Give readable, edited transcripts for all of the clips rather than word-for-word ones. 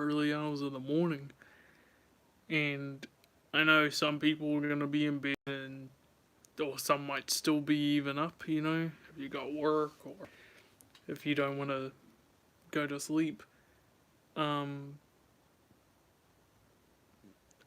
early hours of the morning. And I know some people are gonna be in bed, and or some might still be even up. If you got work or if you don't want to go to sleep. Um,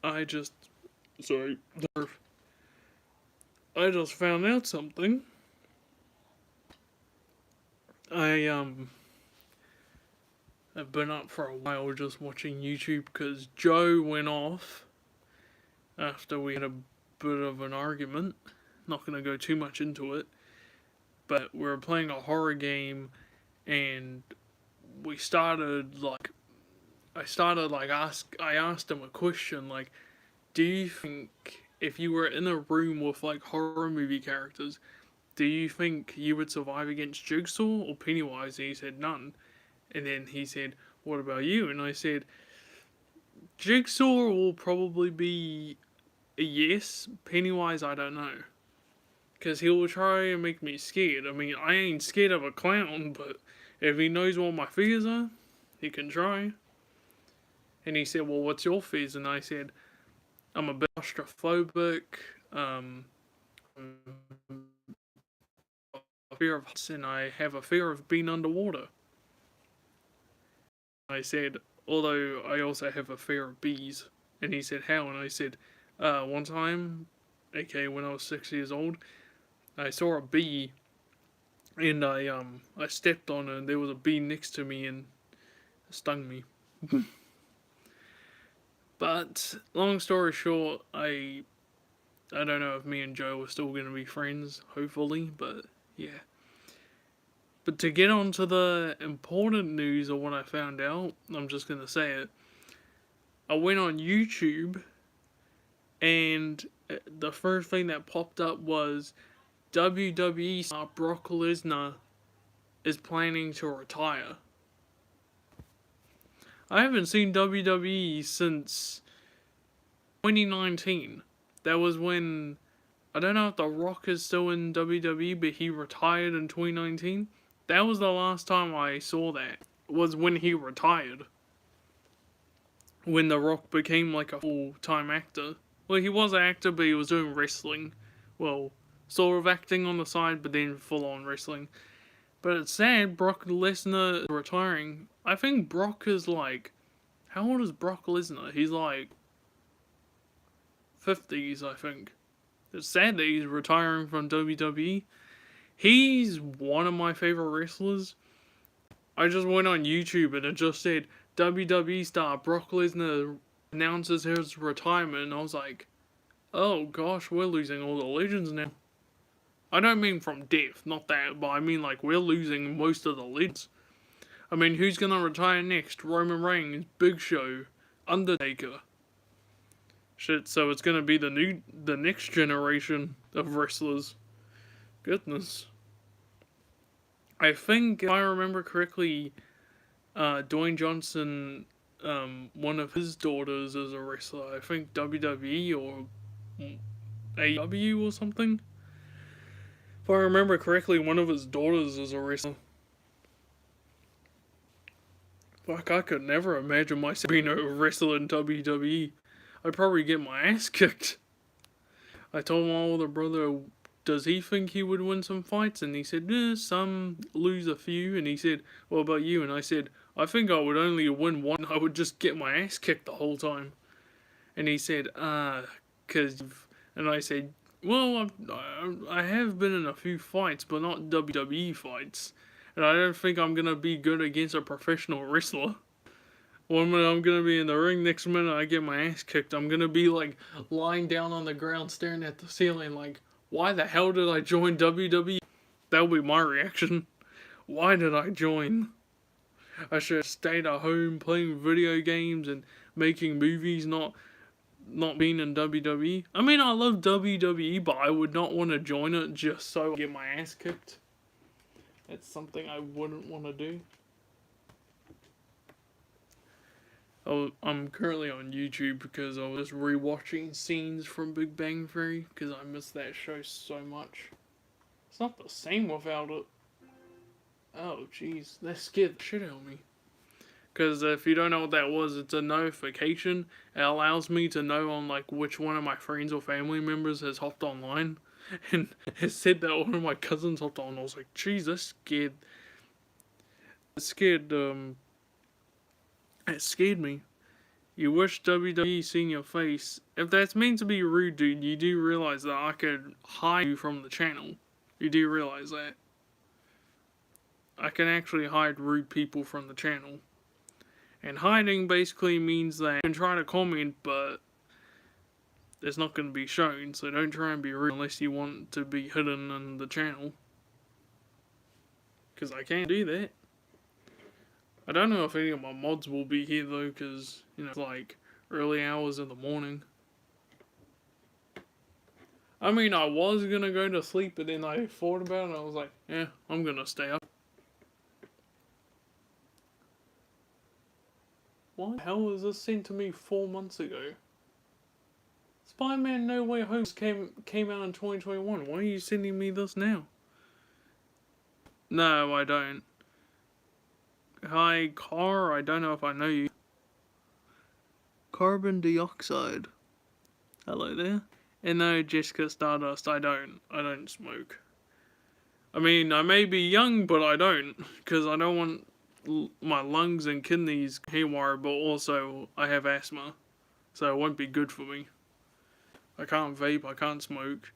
I just sorry, I just found out something. I I've been up for a while just watching YouTube because Joe went off after we had a bit of an argument. Not gonna go too much into it, but we were playing a horror game, and we started like I asked him a question like, do you think if you were in a room with like horror movie characters, do you think you would survive against Jigsaw or Pennywise? And he said none. And then he said, what about you? And I said, Jigsaw will probably be a yes. Pennywise, I don't know. Because he will try and make me scared. I mean, I ain't scared of a clown, but if he knows what my fears are, he can try. And he said, well, what's your fears? And I said, I'm a bit claustrophobic, a fear of heights, and I have a fear of being underwater. I said, although I also have a fear of bees. And he said, how? And I said, one time, aka when I was 6 years old, I saw a bee, and I stepped on it, and there was a bee next to me, and it stung me. But long story short, I don't know if me and Joe are still gonna be friends, hopefully, but yeah. But to get on to the important news of what I found out, I'm just gonna say it. I went on YouTube, and the first thing that popped up was WWE star Brock Lesnar is planning to retire. I haven't seen WWE since 2019. That was when, I don't know if The Rock is still in WWE, but he retired in 2019. That was the last time I saw that, was when he retired. When The Rock became like a full-time actor. Well, he was an actor, but he was doing wrestling. Well, sort of acting on the side, but then full-on wrestling. But it's sad Brock Lesnar is retiring. I think Brock is like, how old is Brock Lesnar? He's like 50s, I think. It's sad that he's retiring from WWE. He's one of my favorite wrestlers. I just went on YouTube and it just said WWE star Brock Lesnar announces his retirement, and I was like, oh gosh, we're losing all the legends now. I don't mean from death, not that, but I mean like we're losing most of the legends. I mean, who's gonna retire next? Roman Reigns, Big Show, Undertaker. Shit, so it's gonna be the next generation of wrestlers. Goodness. I think, if I remember correctly, Dwayne Johnson, one of his daughters is a wrestler. I think WWE or AEW or something. If I remember correctly, one of his daughters is a wrestler. Fuck, I could never imagine myself being a wrestler in WWE. I'd probably get my ass kicked. I told my older brother, does he think he would win some fights? And he said, some lose a few. And he said, what about you? And I said, I think I would only win one. I would just get my ass kicked the whole time. And he said, cause... And I said, well, I have been in a few fights, but not WWE fights. And I don't think I'm gonna be good against a professional wrestler. One minute I'm gonna be in the ring, next minute I get my ass kicked. I'm gonna be like lying down on the ground staring at the ceiling like, why the hell did I join WWE? That would be my reaction. Why did I join? I should have stayed at home playing video games and making movies, not being in WWE. I mean, I love WWE, but I would not want to join it just so I get my ass kicked. That's something I wouldn't want to do. I'm currently on YouTube because I was rewatching scenes from Big Bang Theory because I miss that show so much. It's not the same without it. Oh jeez, that scared the shit out of me. Because if you don't know what that was, it's a notification. It allows me to know on like which one of my friends or family members has hopped online. And it said that one of my cousins hopped on. I was like, geez, that scared. It scared me. You wish WWE seen your face. If that's meant to be rude, dude, you do realize that I could hide you from the channel. You do realize that. I can actually hide rude people from the channel. And hiding basically means that you can try to comment, but it's not going to be shown. So don't try and be rude unless you want to be hidden in the channel. Because I can't do that. I don't know if any of my mods will be here though, because, you know, it's like early hours in the morning. I mean, I was gonna go to sleep, but then I thought about it and I was like, yeah, I'm gonna stay up. Why the hell was this sent to me 4 months ago? Spider-Man No Way Home came out in 2021. Why are you sending me this now? No, I don't. Hi, Car. I don't know if I know you. Carbon dioxide. Hello there. And no, Jessica Stardust. I don't smoke. I mean, I may be young, but I don't. Because I don't want my lungs and kidneys haywire, but also I have asthma. So it won't be good for me. I can't vape, I can't smoke.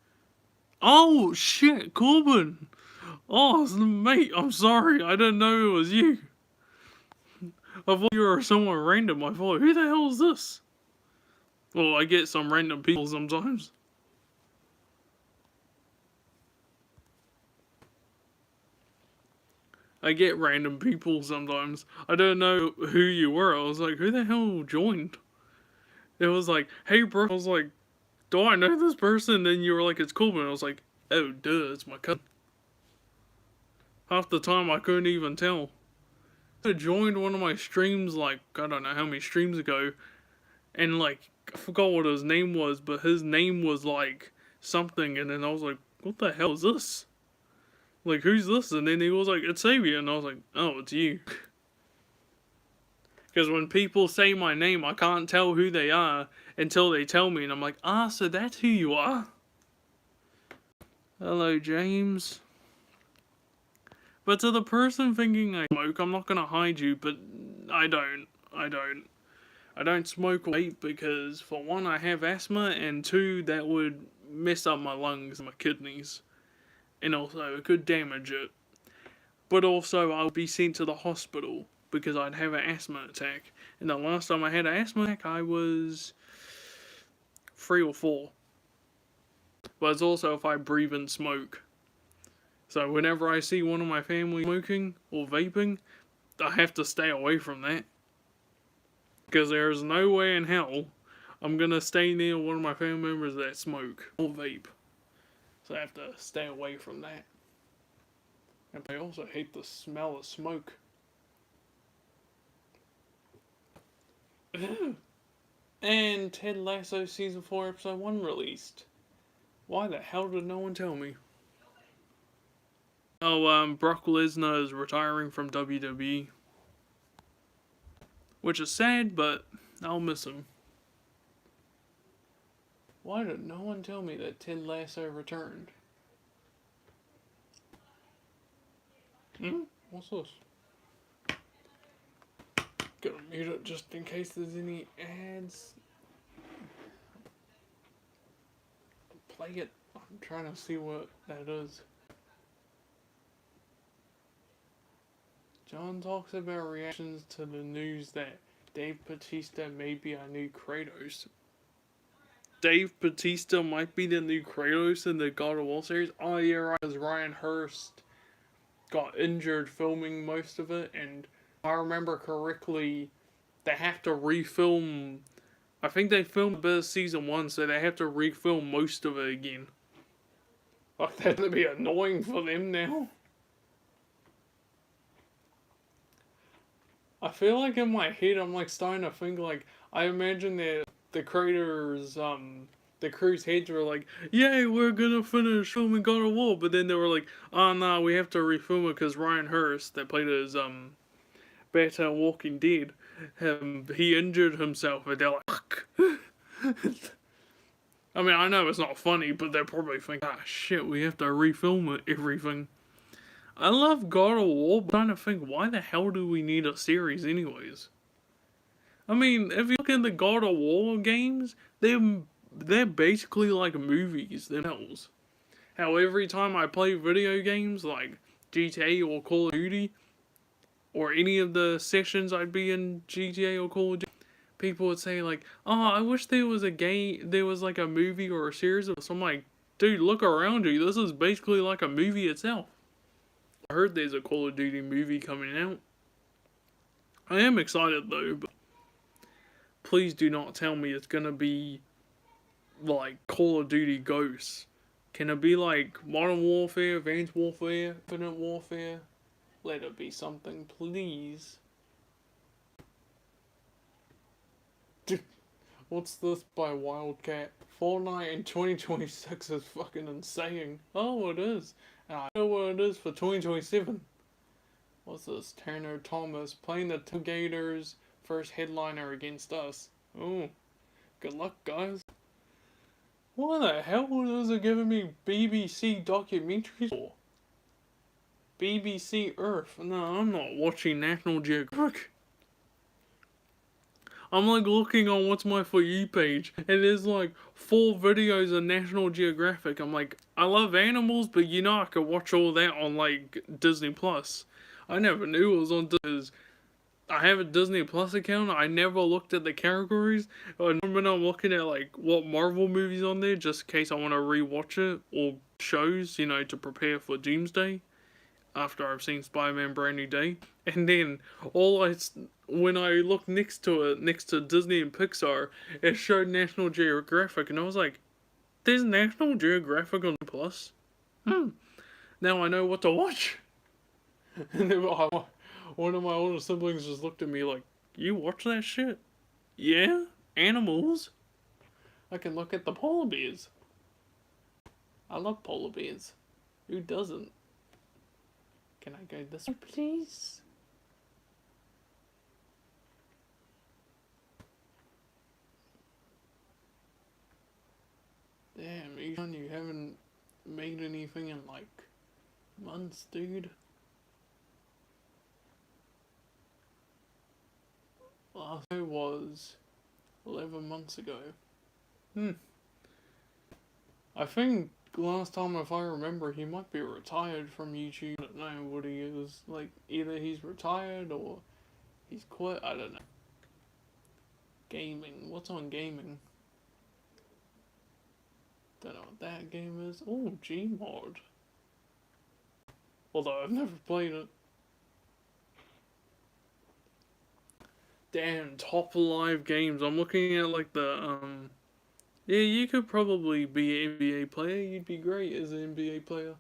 Oh, shit, Corbin! Oh, mate, I'm sorry. I didn't know it was you. I thought you were someone random. I thought, who the hell is this? Well, I get some random people sometimes. I get random people sometimes. I don't know who you were. I was like, who the hell joined? It was like, hey bro. I was like, do I know this person? And then you were like, it's Corbin. I was like, oh duh, it's my cousin. Half the time I couldn't even tell. I joined one of my streams like, I don't know how many streams ago. And like, I forgot what his name was, but his name was like something. And then I was like, what the hell is this? Like, who's this? And then he was like, it's Xavier. And I was like, oh, it's you. Because when people say my name, I can't tell who they are until they tell me. And I'm like, ah, so that's who you are? Hello, James. But to the person thinking I smoke, I'm not going to hide you, but I don't. I don't smoke or vape because, for one, I have asthma, and two, that would mess up my lungs and my kidneys. And also, it could damage it. But also, I'll be sent to the hospital because I'd have an asthma attack. And the last time I had an asthma attack, I was 3 or 4. But it's also if I breathe in smoke. So whenever I see one of my family smoking or vaping, I have to stay away from that. Because there's no way in hell I'm going to stay near one of my family members that smoke or vape. So I have to stay away from that. And I also hate the smell of smoke. And Ted Lasso Season 4 Episode 1 released. Why the hell did no one tell me? Oh, Brock Lesnar is retiring from WWE. Which is sad, but I'll miss him. Why did no one tell me that Ted Lasso returned? What's this? Gotta mute it just in case there's any ads. Play it. I'm trying to see what that is. John talks about reactions to the news that Dave Bautista may be our new Kratos. Dave Bautista might be the new Kratos in the God of War series. Oh yeah, right, because Ryan Hurst got injured filming most of it, and if I remember correctly, they have to refilm. I think they filmed a bit of season 1, so they have to refilm most of it again. Like, that's gonna be annoying for them now. I feel like in my head I'm like starting to think like, I imagine that the creators, the crew's heads were like, yay, we're gonna finish filming God of War, but then they were like, oh no, we have to refilm it because Ryan Hurst, that played as better Walking Dead. He injured himself, and they're like, fuck. I mean, I know it's not funny, but they're probably thinking, ah, shit, we have to refilm everything. I love God of War, but I'm trying to think, why the hell do we need a series anyways? I mean, if you look at the God of War games, they're basically like movies themselves. How every time I play video games like GTA or Call of Duty, or any of the sessions I'd be in GTA or Call of Duty, people would say like, "Oh, I wish there was a game, there was like a movie or a series of this." I'm like, dude, look around you. This is basically like a movie itself. I heard there's a Call of Duty movie coming out. I am excited though, but please do not tell me it's gonna be like Call of Duty Ghosts. Can it be like Modern Warfare, Advanced Warfare, Infinite Warfare? Let it be something, please. What's this by Wildcat? Fortnite in 2026 is fucking insane. Oh, it is. And I know what it is for 2027. What's this? Tanner Thomas playing the Gators, first headliner against us. Oh, good luck, guys. What the hell is it giving me BBC documentaries for? BBC Earth. No, I'm not watching National Geographic. I'm like looking on what's my For You page, and there's like 4 videos of National Geographic. I'm like, I love animals, but you know I could watch all that on like Disney Plus. I never knew it was on Disney. I have a Disney Plus account. I never looked at the categories. When I'm looking at like what Marvel movies on there, just in case I want to rewatch it, or shows, you know, to prepare for Doomsday after I've seen Spider-Man Brand New Day. And then when I looked next to it, next to Disney and Pixar, it showed National Geographic, and I was like, there's National Geographic on Plus? Now I know what to watch. And then one of my older siblings just looked at me like, you watch that shit? Yeah? Animals? I can look at the polar bears. I love polar bears. Who doesn't? Can I go this way, please? Damn, Ethan, you haven't made anything in like months, dude. Last was 11 months ago. I think last time, if I remember, he might be retired from YouTube. I don't know what he is. Like, either he's retired or he's quit. I don't know. Gaming. What's on gaming? Don't know what that game is. Oh, Gmod. Although I've never played it. Damn, top live games. I'm looking at like the yeah, you could probably be an NBA player. You'd be great as an NBA player.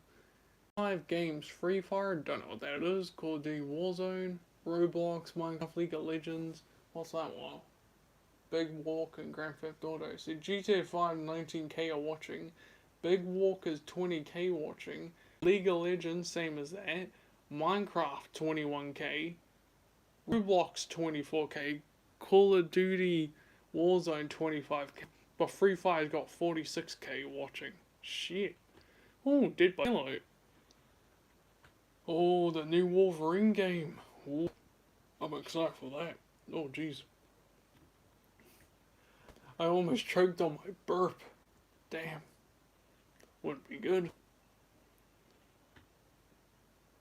5 games. Free Fire, don't know what that is. Call of Duty Warzone, Roblox, Minecraft, League of Legends. What's that one? Big Walk and Grand Theft Auto. So GTA 5 19k are watching. Big Walk is 20k watching. League of Legends, same as that. Minecraft 21k. Roblox 24k. Call of Duty Warzone 25k. But Free Fire's got 46k watching. Shit. Oh, Dead by Daylight. Oh, the new Wolverine game. Ooh, I'm excited for that. Oh, jeez. I almost choked on my burp. Damn. Wouldn't be good.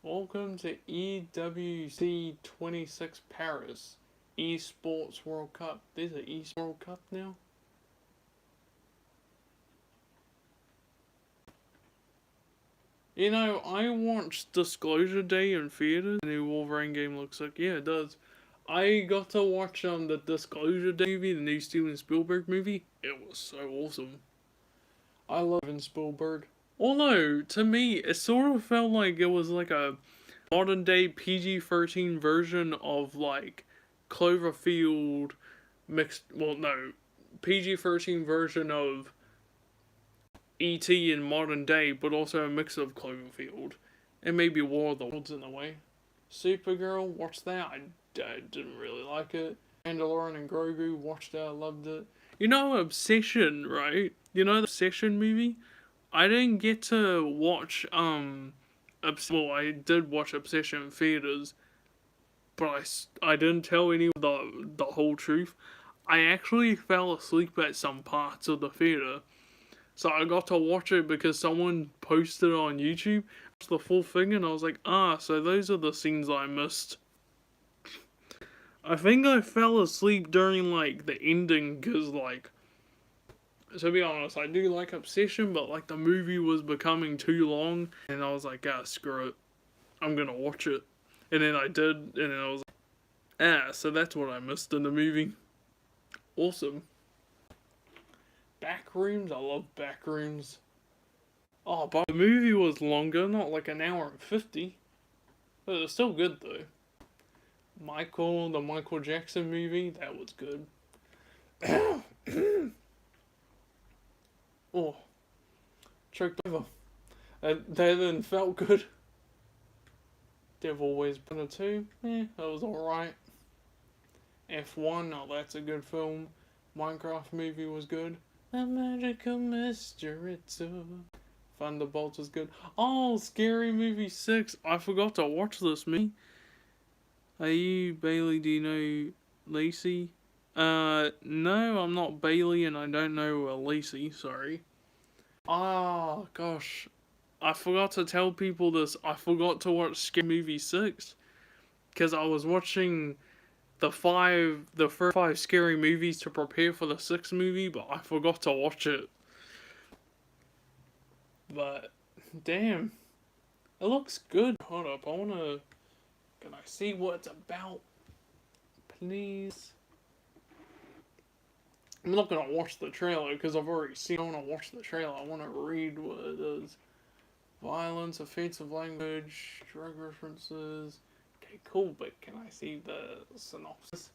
Welcome to EWC 26 Paris. Esports World Cup. There's an Esports World Cup now? You know, I watched Disclosure Day in theaters. The new Wolverine game looks like, yeah, it does. I got to watch the Disclosure Day movie, the new Steven Spielberg movie. It was so awesome. I love Steven Spielberg. Although, to me, it sort of felt like it was like a modern day PG-13 version of like Cloverfield mixed, well no, PG-13 version of E.T. in modern day, but also a mix of Cloverfield. And maybe War of the Worlds in a way. Supergirl, what's that? I I didn't really like it. Mandalorian and Grogu, watched it, I loved it. You know Obsession, right? You know the Obsession movie? I didn't get to watch, well, I did watch Obsession in theaters, but I didn't tell anyone the whole truth. I actually fell asleep at some parts of the theater. So I got to watch it because someone posted it on YouTube, the full thing, and I was like, so those are the scenes I missed. I think I fell asleep during, like, the ending, because, like, to be honest, I do like Obsession, but, like, the movie was becoming too long, and I was like, screw it. I'm gonna watch it. And then I did, and then I was like, so that's what I missed in the movie. Awesome. Backrooms, I love Backrooms. Oh, but the movie was longer, not like an hour and 50. But it was still good, though. The Michael Jackson movie, that was good. Oh, choked over. That then felt good. Devil Wears Prada 2, that was alright. F1, that's a good film. Minecraft movie was good. The Magical Mystery Tour. Thunderbolts was good. Oh, Scary Movie 6. I forgot to watch this movie. Are you Bailey? Do you know Lacey? No, I'm not Bailey and I don't know Lacey, sorry. Gosh. I forgot to tell people this. I forgot to watch Scary Movie 6. Because I was watching the first 5 scary movies to prepare for the 6th movie, but I forgot to watch it. But, damn. It looks good. Hold up, can I see what it's about? Please. I'm not gonna watch the trailer because I've already seen. I wanna watch the trailer. I wanna read what it is. Violence, offensive language, drug references. Okay, cool, but can I see the synopsis?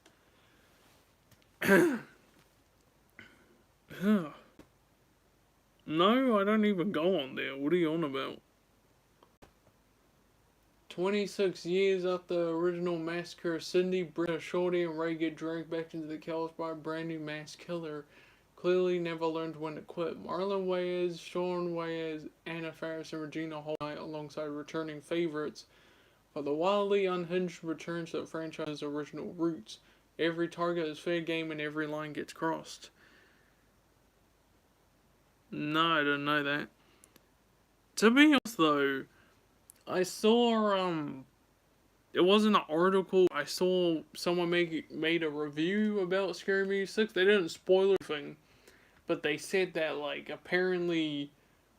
No, I don't even go on there. What are you on about? 26 years after the original massacre, Cindy, Britta, Shorty, and Ray get dragged back into the chaos by a brand new mass killer. Clearly never learned when to quit. Marlon Wayans, Sean Wayans, Anna Faris, and Regina Hall alongside returning favorites. But the wildly unhinged returns to the franchise's original roots. Every target is fair game and every line gets crossed. No, I didn't know that. To be honest though, I saw, it wasn't an article, I saw someone made a review about Scary Movie 6. They didn't spoil anything, but they said that, like, apparently,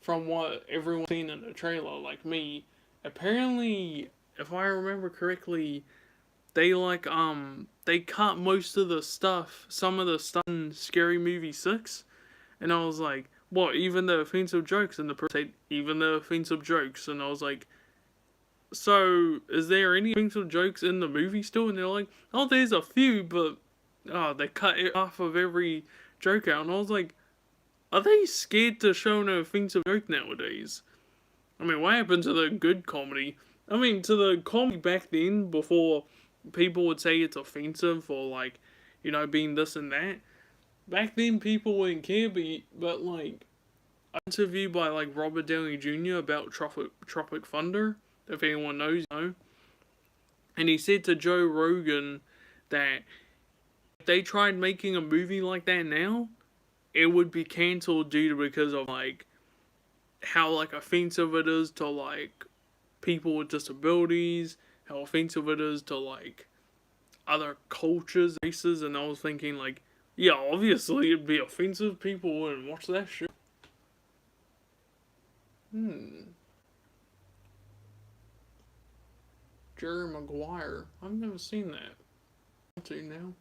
from what everyone's seen in the trailer, like me, apparently, if I remember correctly, they, like, they cut most of the stuff, some of the stuff in Scary Movie 6, and I was like, what, even the offensive jokes? And the person said, even the offensive jokes, and I was like, so, is there any offensive jokes in the movie still? And they're like, oh, there's a few, but, they cut half of every joke out, and I was like, are they scared to show an offensive joke nowadays? I mean, what happened to the good comedy? I mean, to the comedy back then, before people would say it's offensive or, like, you know, being this and that. Back then, people wouldn't care, but like, an interview by, like, Robert Downey Jr. about Tropic Thunder, if anyone knows, you know. And he said to Joe Rogan that if they tried making a movie like that now, it would be cancelled because of, like, how, like, offensive it is to, like, people with disabilities, how offensive it is to, like, other cultures, races, and I was thinking, like, yeah, obviously it'd be offensive, people wouldn't watch that shit. Jerry Maguire, I've never seen that. I'll see now.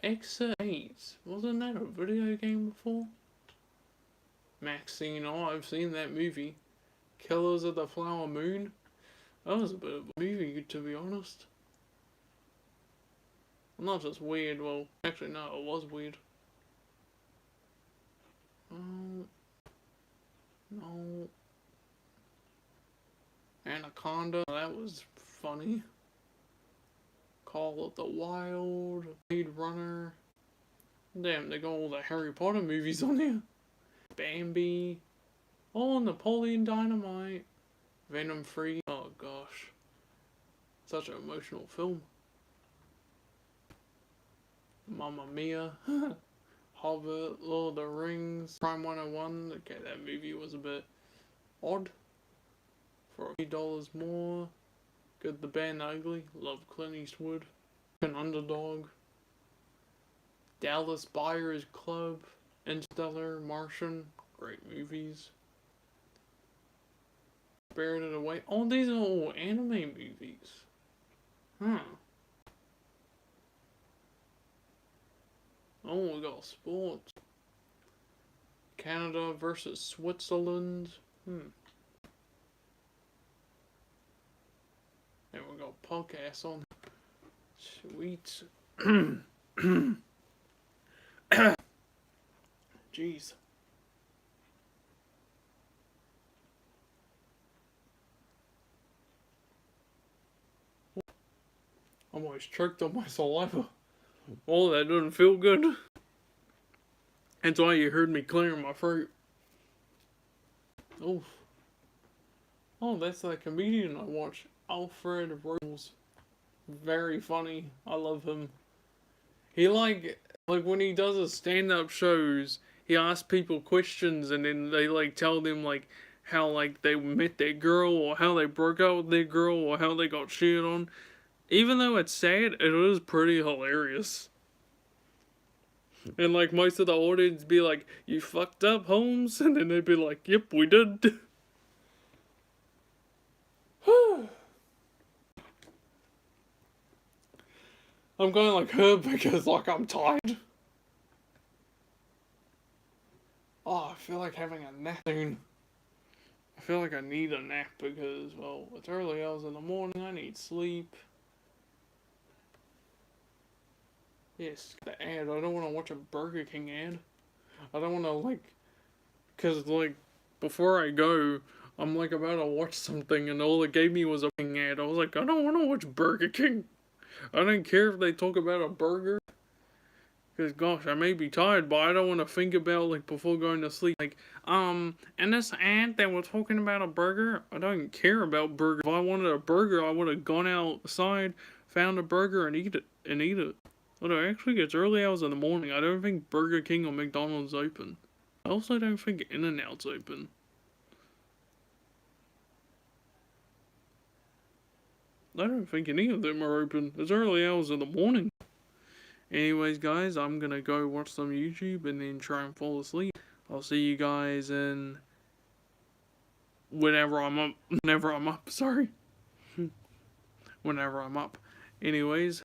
Exit 8, wasn't that a video game before? Maxine, I've seen that movie. Killers of the Flower Moon, that was a bit of a movie, to be honest. Not just weird, well, actually no, it was weird. No. Anaconda, that was funny. Call of the Wild, Blade Runner. Damn, they got all the Harry Potter movies on here. Bambi. Oh, Napoleon Dynamite. Venom 3. Oh gosh. Such an emotional film. Mamma Mia. Hobbit, Lord of the Rings, Prime 101. Okay, that movie was a bit odd. For $8 more. Good, The Bad and Ugly. Love Clint Eastwood. An Underdog. Dallas Buyers Club. Interstellar, Martian. Great movies. Spirited Away. Oh, these are all anime movies. Huh. Oh, we got sports. Canada versus Switzerland. And we got podcasts on. Sweet. Jeez. I'm always choked on my saliva. Oh, that doesn't feel good. That's why you heard me clearing my throat. Oh. Oh, that's that comedian I watch. Alfred Rose. Very funny. I love him. He like when he does his stand-up shows, he asks people questions and then they like tell them like how like they met their girl or how they broke up with their girl or how they got shit on. Even though it's sad, it is pretty hilarious. And like most of the audience be like, "You fucked up, Holmes," and then they'd be like, "Yep, we did." I'm going like her because like I'm tired. Oh, I feel like having a nap soon. I feel like I need a nap because, well, it's early hours in the morning, I need sleep. Yes, the ad. I don't want to watch a Burger King ad. I don't want to, like, because, like, before I go, I'm, like, about to watch something, and all it gave me was a King ad. I was like, I don't want to watch Burger King. I don't care if they talk about a burger. Because, gosh, I may be tired, but I don't want to think about, like, before going to sleep. Like, in this ad, they were talking about a burger. I don't care about burgers. If I wanted a burger, I would have gone outside, found a burger, and eat it. Although, actually, it's early hours in the morning. I don't think Burger King or McDonald's open. I also don't think In-N-Out's open. I don't think any of them are open. It's early hours in the morning. Anyways, guys, I'm gonna go watch some YouTube and then try and fall asleep. I'll see you guys in whenever I'm up. Whenever I'm up, sorry. Whenever I'm up. Anyways,